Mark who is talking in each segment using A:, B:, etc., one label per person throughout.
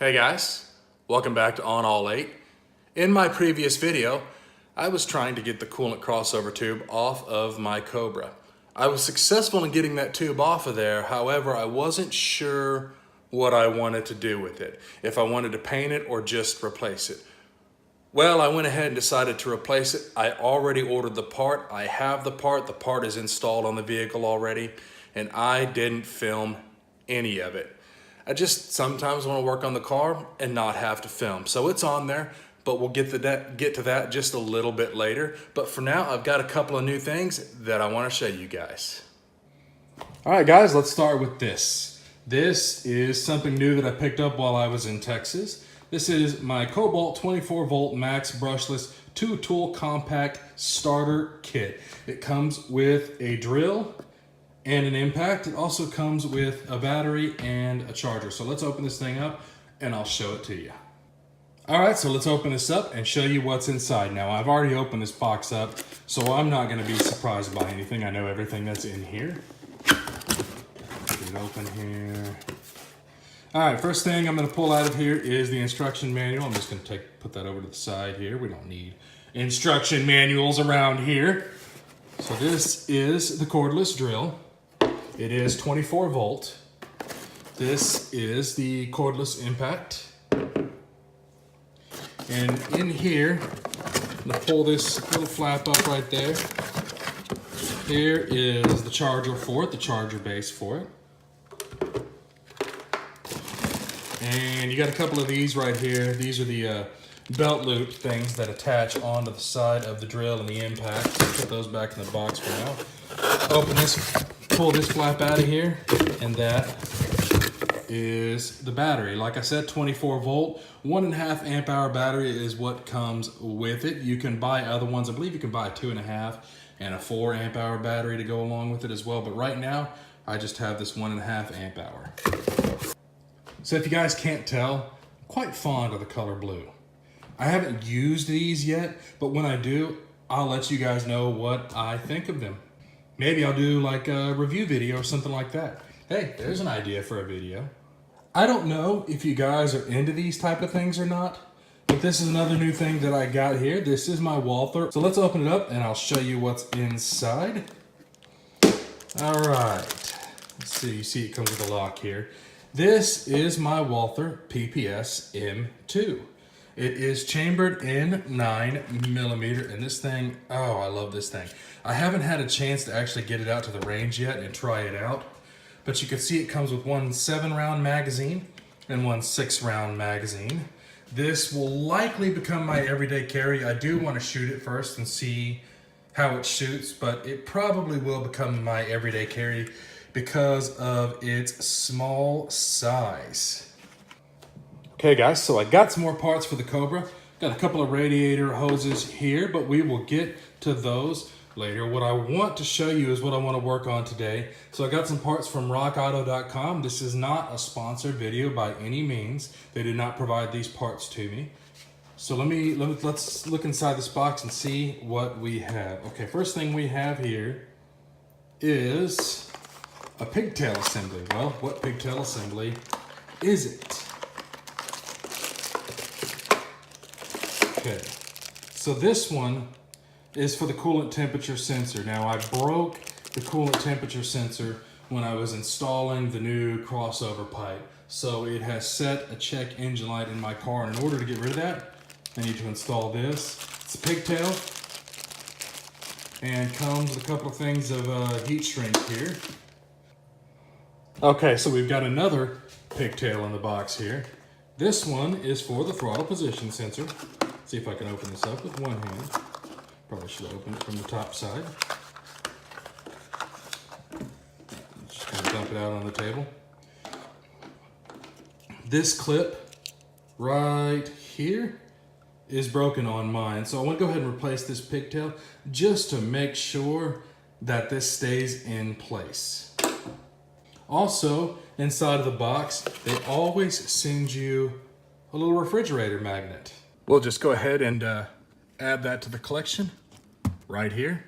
A: Hey guys, welcome back to On All 8. In my previous video, I was trying to get the coolant crossover tube off of my Cobra. I was successful in getting that tube off of there, however, I wasn't sure what I wanted to do with it. If I wanted to paint it or just replace it. Well, I went ahead and decided to replace it. I already ordered the part. I have the part is installed on the vehicle already, and I didn't film any of it. I just sometimes want to work on the car and not have to film. So it's on there, but we'll get to that just a little bit later. But for now, I've got a couple of new things that I want to show you guys. All right, guys, let's start with this. This is something new that I picked up while I was in Texas. This is my Cobalt 24 volt max brushless 2-tool compact starter kit. It comes with a drill and an impact. It also comes with a battery and a charger. So let's open this thing up and I'll show it to you. All right, so let's open this up and show you what's inside. Now, I've already opened this box up, so I'm not gonna be surprised by anything. I know everything that's in here. Get it open here. All right, first thing I'm gonna pull out of here is the instruction manual. I'm just gonna put that over to the side here. We don't need instruction manuals around here. So this is the cordless drill. It is 24 volt. This is the cordless impact. And in here, I'm gonna pull this little flap up right there. Here is the charger for it, the charger base for it. And you got a couple of these right here. These are the belt loop things that attach onto the side of the drill and the impact. So put those back in the box for now. Open this, pull this flap out of here, and that is the battery. Like I said, 24 volt, 1.5 amp hour battery is what comes with it. You can buy other ones. I believe you can buy a 2.5 and a 4 amp hour battery to go along with it as well. But right now, I just have this 1.5 amp hour. So if you guys can't tell, I'm quite fond of the color blue. I haven't used these yet, but when I do, I'll let you guys know what I think of them. Maybe I'll do like a review video or something like that. Hey, there's an idea for a video. I don't know if you guys are into these type of things or not, but this is another new thing that I got here. This is my Walther. So let's open it up and I'll show you what's inside. All right, let's see, you see it comes with a lock here. This is my Walther PPS M2. It is chambered in 9mm, and this thing, oh, I love this thing. I haven't had a chance to actually get it out to the range yet and try it out, but you can see it comes with one 7-round magazine and one 6-round magazine. This will likely become my everyday carry. I do want to shoot it first and see how it shoots, but it probably will become my everyday carry because of its small size. Okay guys, so I got some more parts for the Cobra. Got a couple of radiator hoses here, but we will get to those later. What I want to show you is what I want to work on today. So I got some parts from rockauto.com. This is not a sponsored video by any means. They did not provide these parts to me. So let's look inside this box and see what we have. Okay, first thing we have here is a pigtail assembly. Well, what pigtail assembly is it? Okay, so this one is for the coolant temperature sensor. Now, I broke the coolant temperature sensor when I was installing the new crossover pipe. So it has set a check engine light in my car. And in order to get rid of that, I need to install this. It's a pigtail and comes with a couple of things of heat shrink here. Okay, so we've got another pigtail in the box here. This one is for the throttle position sensor. See if I can open this up with one hand. Probably should open it from the top side. Just gonna dump it out on the table. This clip right here is broken on mine. So I want to go ahead and replace this pigtail just to make sure that this stays in place. Also, inside of the box, they always send you a little refrigerator magnet. We'll just go ahead and add that to the collection right here.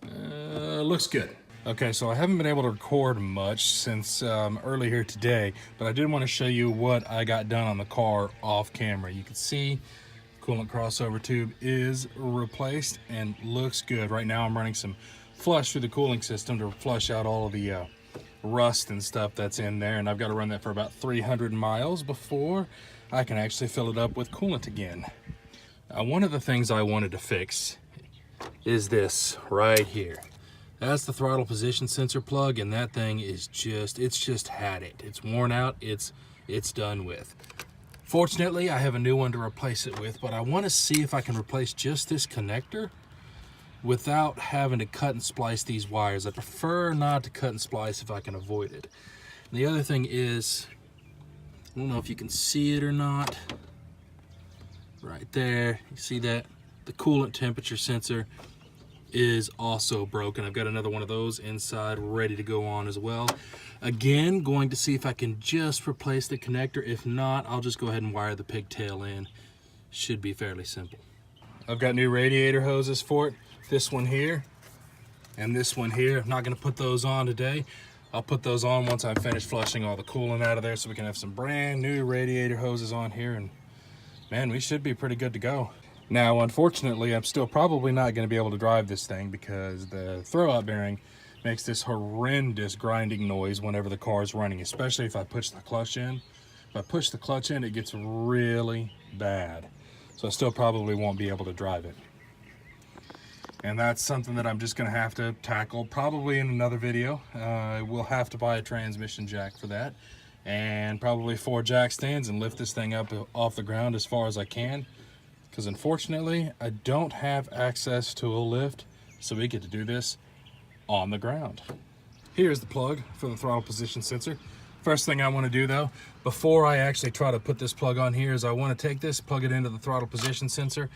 A: Looks good. Okay, so I haven't been able to record much since early here today, but I did want to show you what I got done on the car off camera. You can see coolant crossover tube is replaced and looks good. Right now I'm running some flush through the cooling system to flush out all of the rust and stuff that's in there, and I've got to run that for about 300 miles before I can actually fill it up with coolant again. One of the things I wanted to fix is this right here. That's the throttle position sensor plug, and that thing is it's just had it. It's worn out, it's done with. Fortunately, I have a new one to replace it with, but I want to see if I can replace just this connector without having to cut and splice these wires. I prefer not to cut and splice if I can avoid it. And the other thing is, I don't know if you can see it or not, right there, you see that? The coolant temperature sensor is also broken. I've got another one of those inside ready to go on as well. Again, going to see if I can just replace the connector. If not, I'll just go ahead and wire the pigtail in. Should be fairly simple. I've got new radiator hoses for it. This one here and this one here. I'm not going to put those on today. I'll put those on once I'm finished flushing all the coolant out of there, so we can have some brand new radiator hoses on here, and man, we should be pretty good to go. Now, unfortunately, I'm still probably not going to be able to drive this thing because the throwout bearing makes this horrendous grinding noise whenever the car is running, especially if I push the clutch in. If I push the clutch in, it gets really bad. So I still probably won't be able to drive it. And that's something that I'm just going to have to tackle probably in another video. We'll have to buy a transmission jack for that, and probably 4 jack stands, and lift this thing up off the ground as far as I can. Because unfortunately, I don't have access to a lift, so we get to do this on the ground. Here's the plug for the throttle position sensor. First thing I want to do though, before I actually try to put this plug on here, is I want to take this, plug it into the throttle position sensor,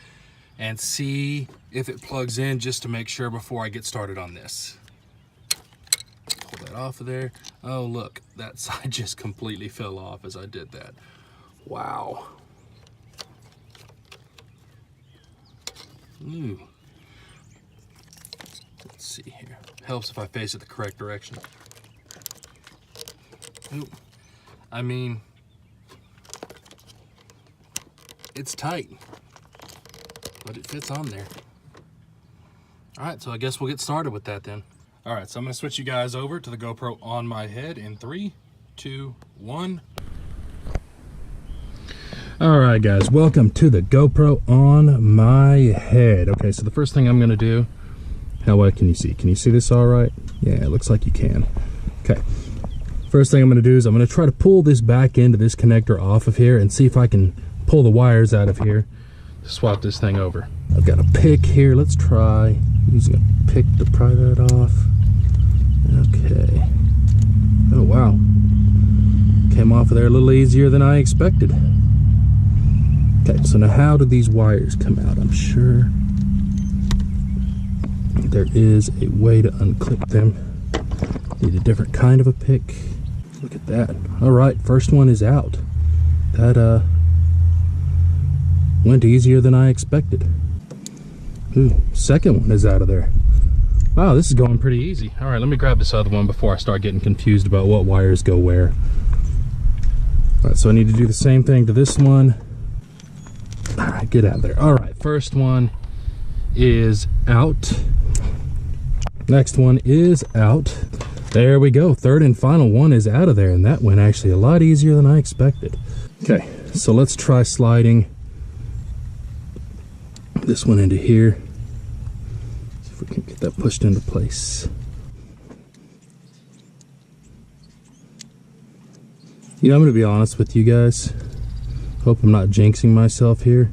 A: and see if it plugs in, just to make sure before I get started on this. Pull that off of there. Oh look, that side just completely fell off as I did that. Wow. Ooh. Let's see here. Helps if I face it the correct direction. Ooh. I mean, it's tight, but it fits on there. All right, so I guess we'll get started with that then. All right, so I'm gonna switch you guys over to the GoPro on my head in 3, 2, 1. All right, guys, welcome to the GoPro on my head. Okay, so the first thing I'm gonna do, how wide can you see? Can you see this all right? Yeah, it looks like you can. Okay, first thing I'm gonna do is I'm gonna try to pull this back into this connector off of here and see if I can pull the wires out of here to swap this thing over. I've got a pick here. Let's try using a pick to pry that off. Okay. Oh, wow. Came off of there a little easier than I expected. Okay, so now how do these wires come out? I'm sure there is a way to unclip them. Need a different kind of a pick. Look at that. All right, first one is out. That went easier than I expected. Ooh, second one is out of there. Wow, this is going pretty easy. All right, let me grab this other one before I start getting confused about what wires go where. All right, so I need to do the same thing to this one. All right, get out of there. All right, first one is out. Next one is out. There we go. Third and final one is out of there, and that went actually a lot easier than I expected. Okay, so let's try sliding this one into here. See if we can get that pushed into place. You know, I'm going to be honest with you guys. Hope I'm not jinxing myself here,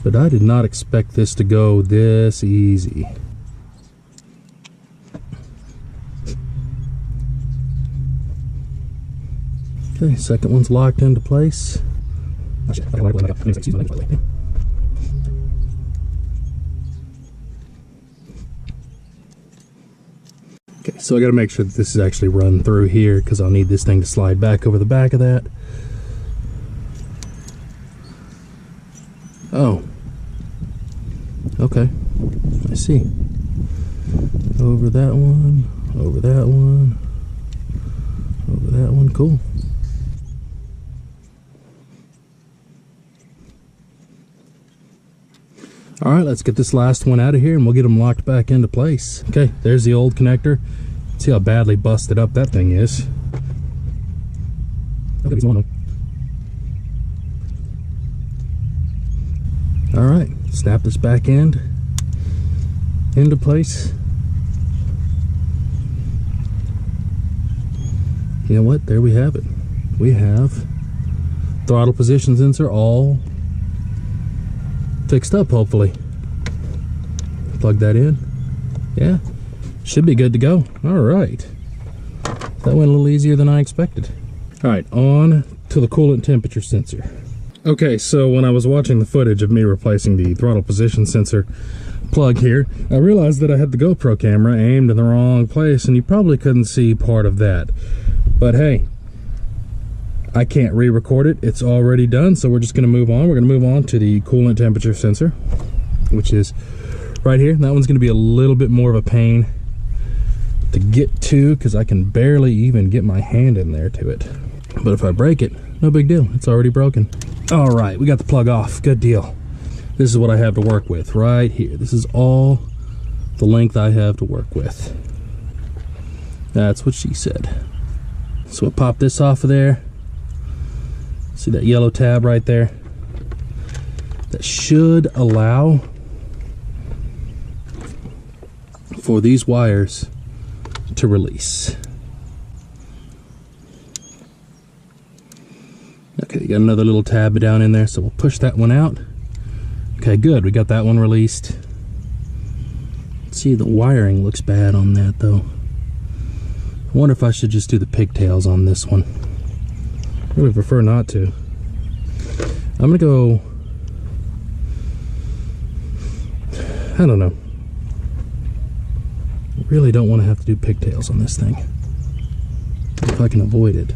A: but I did not expect this to go this easy. Okay, second one's locked into place. Okay, so I got to make sure that this is actually run through here, because I'll need this thing to slide back over the back of that. Oh, okay, I see. Over that one, over that one, over that one. Cool. All right, let's get this last one out of here and we'll get them locked back into place. Okay, there's the old connector. See how badly busted up that thing is. All right, snap this back end into place. You know what? There we have it. We have throttle position sensor all fixed up, hopefully. Plug that in. Yeah, should be good to go. All right. That went a little easier than I expected. All right, on to the coolant temperature sensor. Okay, so when I was watching the footage of me replacing the throttle position sensor plug here, I realized that I had the GoPro camera aimed in the wrong place, and you probably couldn't see part of that. But hey, I can't re-record it. It's already done, so we're just going to move on. We're going to move on to the coolant temperature sensor, which is right here. That one's going to be a little bit more of a pain to get to because I can barely even get my hand in there to it. But if I break it, no big deal. It's already broken. All right, we got the plug off. Good deal. This is what I have to work with right here. This is all the length I have to work with. That's what she said. So we'll pop this off of there. See that yellow tab right there? That should allow for these wires to release. Okay, you got another little tab down in there, so we'll push that one out. Okay, good, we got that one released. See, the wiring looks bad on that though. I wonder if I should just do the pigtails on this one. I really prefer not to. I'm gonna go, I don't know. I really don't want to have to do pigtails on this thing. If I can avoid it.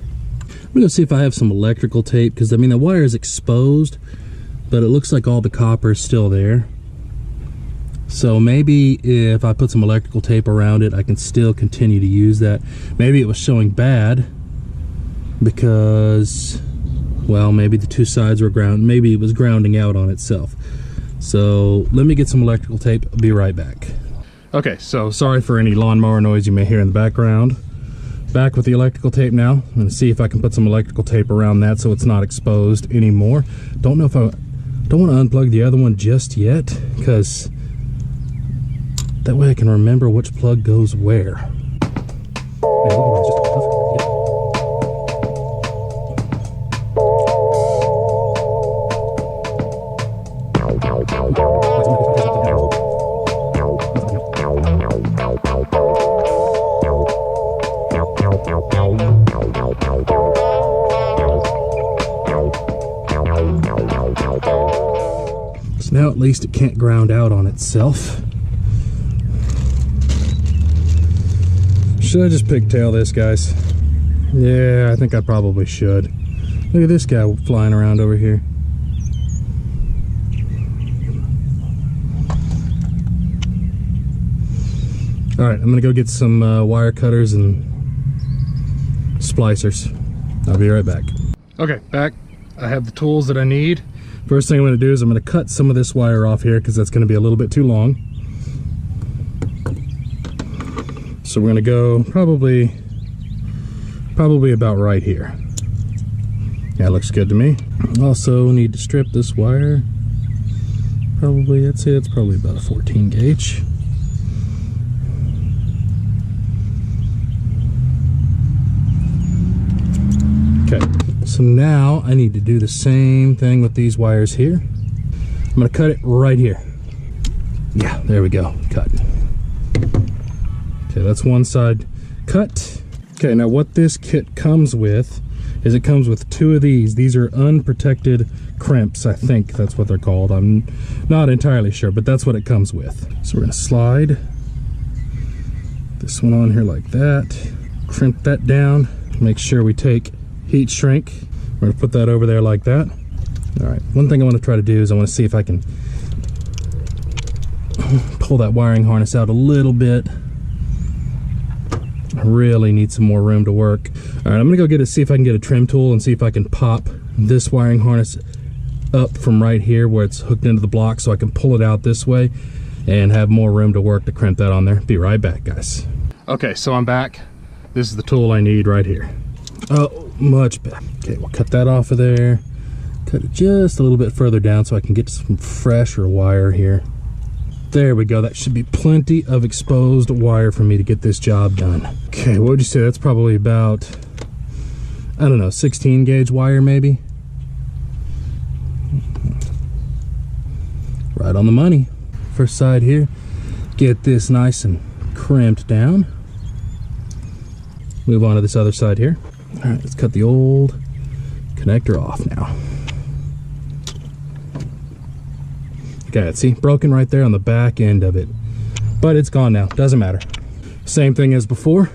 A: I'm gonna see if I have some electrical tape, because I mean the wire is exposed, but it looks like all the copper is still there. So maybe if I put some electrical tape around it, I can still continue to use that. Maybe it was showing bad because, well, maybe the two sides were ground. Maybe it was grounding out on itself. So let me get some electrical tape. I'll be right back. Okay, so sorry for any lawnmower noise you may hear in the background. Back with the electrical tape now. I'm going to see if I can put some electrical tape around that so it's not exposed anymore. Don't know if I don't want to unplug the other one just yet, because that way I can remember which plug goes where. Hey, look at that, just perfect. Yeah. So now at least it can't ground out on itself. Should I just pigtail this, guys? Yeah, I think I probably should. Look at this guy flying around over here. Alright, I'm gonna go get some wire cutters and splicers. I'll be right back. Okay, back. I have the tools that I need. First thing I'm gonna do is I'm gonna cut some of this wire off here because that's gonna be a little bit too long. So we're gonna go probably about right here. Yeah, looks good to me. Also need to strip this wire. Probably, I'd say it's probably about a 14 gauge. Okay, so now I need to do the same thing with these wires here. I'm gonna cut it right here. Yeah, there we go, cut. Okay, that's one side cut. Okay, now what this kit comes with is it comes with two of these. These are unprotected crimps, I think that's what they're called. I'm not entirely sure, but that's what it comes with. So we're gonna slide this one on here like that, crimp that down, make sure we take heat shrink. We're gonna put that over there like that. All right, one thing I wanna try to do is I wanna see if I can pull that wiring harness out a little bit. I really need some more room to work. All right, I'm gonna go see if I can get a trim tool and see if I can pop this wiring harness up from right here where it's hooked into the block so I can pull it out this way and have more room to work to crimp that on there. Be right back, guys. Okay, so I'm back. This is the tool I need right here. Oh, much better. Okay, we'll cut that off of there. Cut it just a little bit further down so I can get some fresher wire here. There we go. That should be plenty of exposed wire for me to get this job done. Okay, what would you say? That's probably about, I don't know, 16 gauge wire maybe? Right on the money. First side here, get this nice and crimped down. Move on to this other side here. All right, let's cut the old connector off now. Okay, see, broken right there on the back end of it, but it's gone now, doesn't matter. Same thing as before.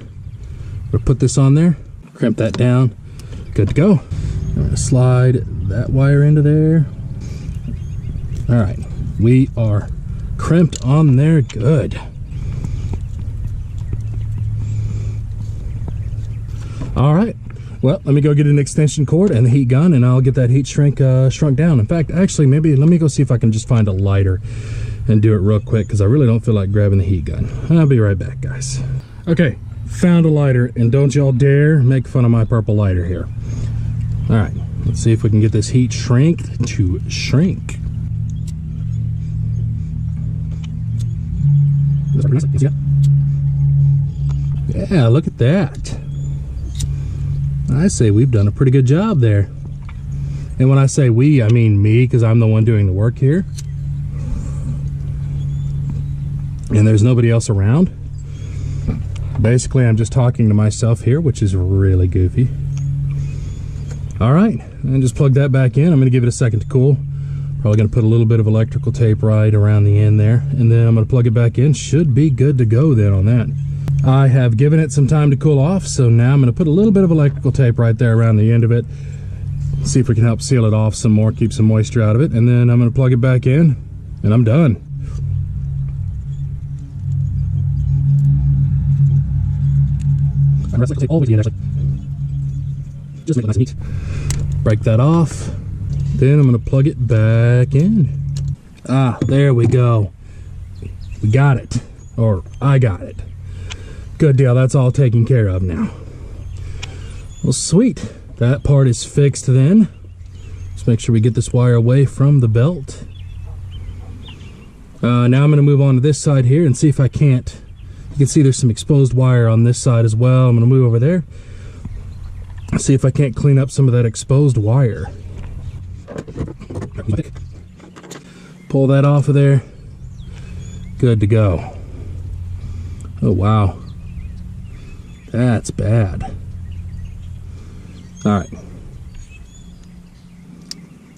A: We'll put this on there, crimp that down, good to go. I'm gonna slide that wire into there. All right, we are crimped on there, good. All right, well, let me go get an extension cord and the heat gun, and I'll get that heat shrunk down. In fact, actually, maybe let me go see if I can just find a lighter and do it real quick, because I really don't feel like grabbing the heat gun. I'll be right back, guys. Okay, found a lighter, and don't y'all dare make fun of my purple lighter here. All right, let's see if we can get this heat shrink to shrink. Yeah, look at that. I say we've done a pretty good job there. And when I say we, I mean me, because I'm the one doing the work here. And there's nobody else around. Basically, I'm just talking to myself here, which is really goofy. All right, and just plug that back in. I'm going to give it a second to cool. Probably going to put a little bit of electrical tape right around the end there. And then I'm going to plug it back in. Should be good to go then on that. I have given it some time to cool off, so now I'm going to put a little bit of electrical tape right there around the end of it. See if we can help seal it off some more, keep some moisture out of it, and then I'm going to plug it back in, and I'm done. Just make it nice and neat. Break that off. Then I'm going to plug it back in. Ah, there we go. We got it, or I got it. Good deal, that's all taken care of now. Well, sweet. That part is fixed then. Let's make sure we get this wire away from the belt. Now I'm going to move on to this side here and see if I can't. You can see there's some exposed wire on this side as well. I'm going to move over there. See if I can't clean up some of that exposed wire. Pull that off of there. Good to go. Oh, wow. That's bad. All right.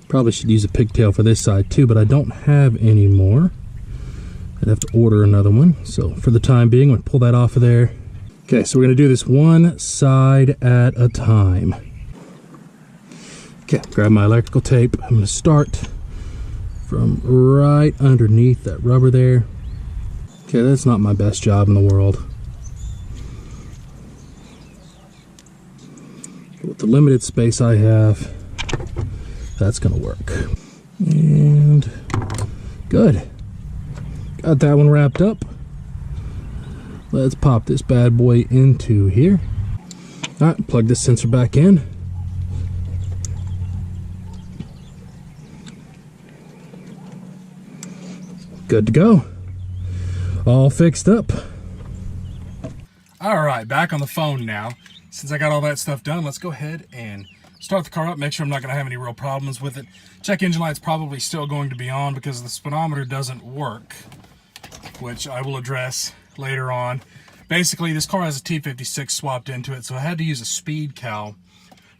A: Probably should use a pigtail for this side too, but I don't have any more. I'd have to order another one. So for the time being, I'm gonna pull that off of there. Okay, so we're gonna do this one side at a time. Okay, grab my electrical tape. I'm gonna start from right underneath that rubber there. Okay, that's not my best job in the world. With the limited space I have, that's gonna work. And good. Got that one wrapped up. Let's pop this bad boy into here. All right, plug this sensor back in. Good to go. All fixed up. All right, back on the phone now. Since I got all that stuff done, let's go ahead and start the car up, make sure I'm not gonna have any real problems with it. Check engine light's probably still going to be on because the speedometer doesn't work, which I will address later on. Basically, this car has a T56 swapped into it, so I had to use a speed cal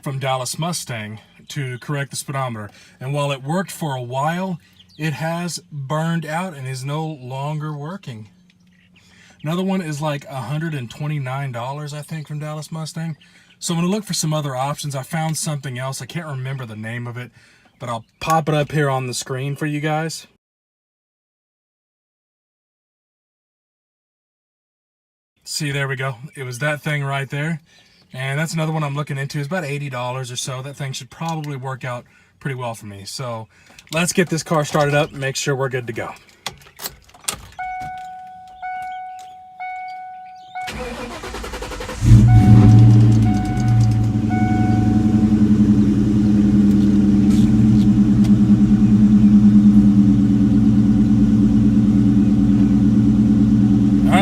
A: from Dallas Mustang to correct the speedometer. And while it worked for a while, it has burned out and is no longer working. Another one is like $129, I think, from Dallas Mustang. So I'm gonna look for some other options. I found something else. I can't remember the name of it, but I'll pop it up here on the screen for you guys. See, there we go. It was that thing right there. And that's another one I'm looking into. It's about $80 or so. That thing should probably work out pretty well for me. So let's get this car started up and make sure we're good to go.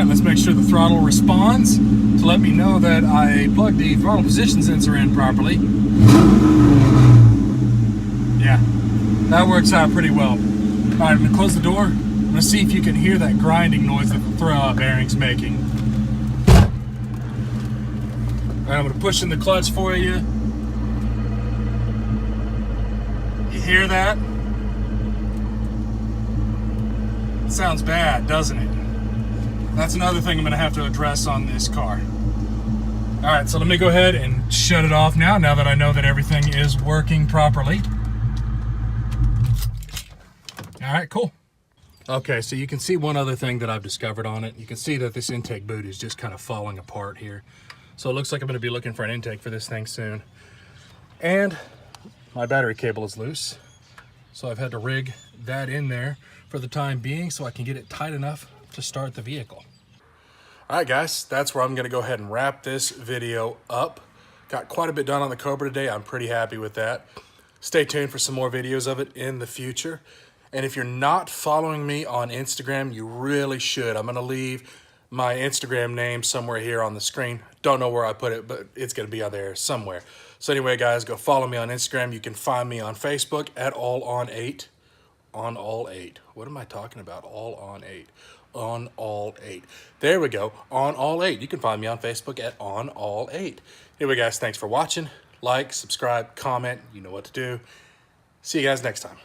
A: Let's make sure the throttle responds to let me know that I plugged the throttle position sensor in properly. Yeah, that works out pretty well. All right, I'm going to close the door. I'm going to see if you can hear that grinding noise that the throw bearing's making. All right, I'm going to push in the clutch for you. You hear that? It sounds bad, doesn't it? That's another thing I'm going to have to address on this car. All right, so let me go ahead and shut it off now that I know that everything is working properly. All right, cool. Okay, so you can see one other thing that I've discovered on it. You can see that this intake boot is just kind of falling apart here. So it looks like I'm going to be looking for an intake for this thing soon. And my battery cable is loose. So I've had to rig that in there for the time being so I can get it tight enough to start the vehicle. All right, guys, that's where I'm going to go ahead and wrap this video up. Got quite a bit done on the Cobra today. I'm pretty happy with that. Stay tuned for some more videos of it in the future. And if you're not following me on Instagram, you really should. I'm going to leave my Instagram name somewhere here on the screen. Don't know where I put it, but it's going to be out there somewhere. So anyway, guys, go follow me on Instagram. You can find me on Facebook at all-on-8. On all 8. What am I talking about? All on 8. On all 8. There we go. On all 8. You can find me on Facebook at on all 8. Anyway, guys, thanks for watching. Like, subscribe, comment. You know what to do. See you guys next time.